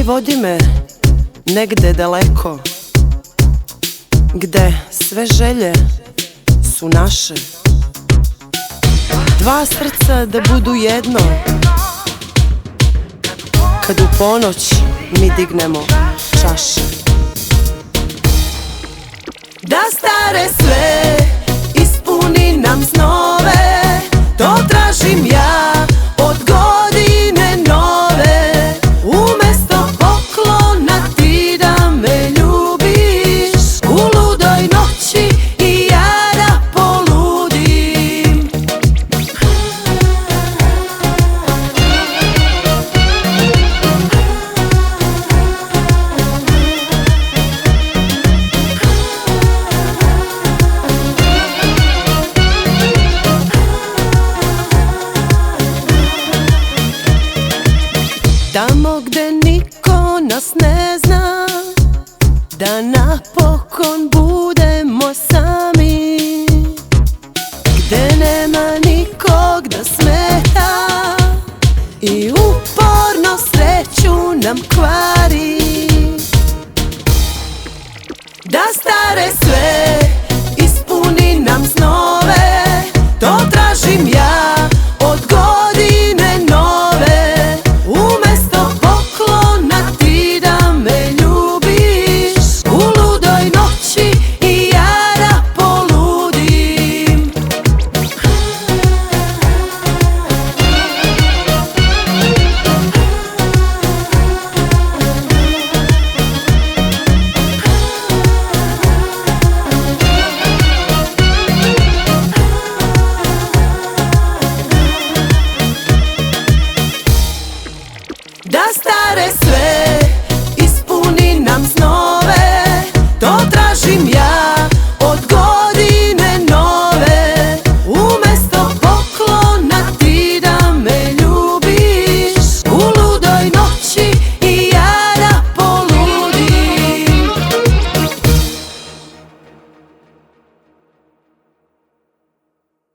vodi me negde daleko, gde sve želje su naše. Dva srca da budu jedno, kad u ponoć mi dignemo čaše. Da stare sve ispuni nam snove, to tražim ja od godine nove. Umesto poklona ti da me ljubiš, u ludoj noći i ja da poludim. Tamo gde niko nas ne zna, da napokon budemo sami, gde nema nikog da smeta i uporno sreću nam kvari. Da stare sve ispuni nam snove, to tražim ja od godine nove. Umesto poklona ti da me ljubiš, u ludoj noći i ja da poludim. Da stare sve